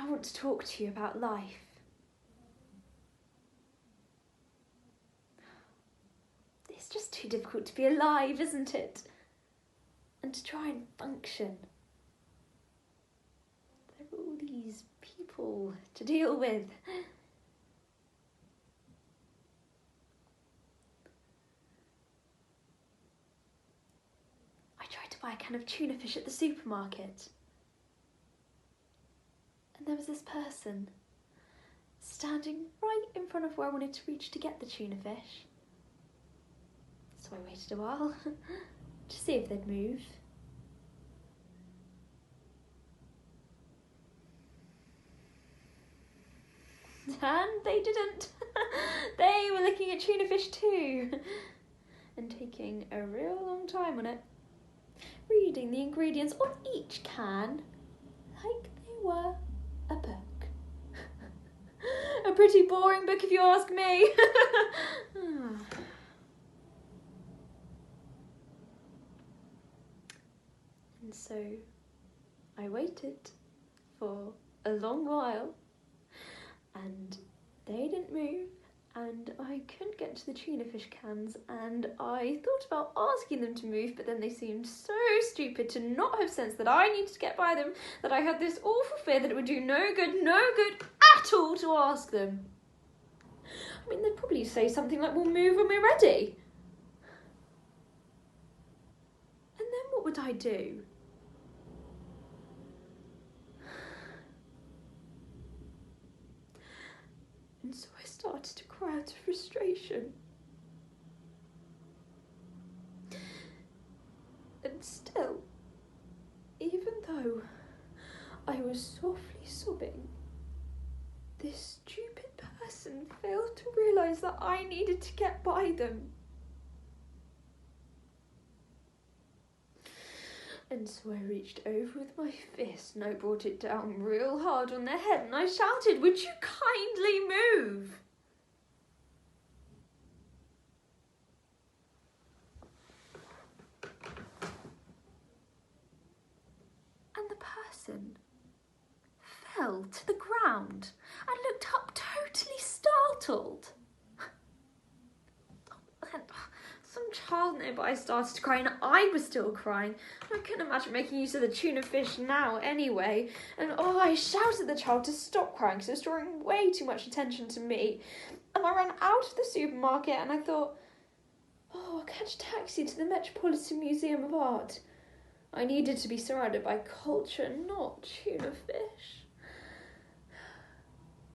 I want to talk to you about life. It's just too difficult to be alive, isn't it? And to try and function. There are all these people to deal with. I tried to buy a can of tuna fish at the supermarket. And there was this person standing right in front of where I wanted to reach to get the tuna fish. So I waited a while to see if they'd move. And they didn't. They were looking at tuna fish too. And taking a real long time on it. Reading the ingredients on each can like they were a book. A pretty boring book if you ask me. And so I waited for a long while and they didn't move and I couldn't get to the tuna fish cans and I thought about asking them to move, but then they seemed so stupid to not have sense that I needed to get by them that I had this awful fear that it would do no good at all to ask them. I mean, they'd probably say something like, we'll move when we're ready. And then what would I do? And so I started to cry out of frustration. And still, even though I was softly sobbing, this stupid person failed to realise that I needed to get by them. And so I reached over with my fist and I brought it down real hard on their head and I shouted, would you kindly move? And the person fell to the ground and looked up totally startled. Some child nearby started to cry and I was still crying. I couldn't imagine making use of the tuna fish now anyway. And I shouted at the child to stop crying because it was drawing way too much attention to me. And I ran out of the supermarket and I thought, I'll catch a taxi to the Metropolitan Museum of Art. I needed to be surrounded by culture, not tuna fish.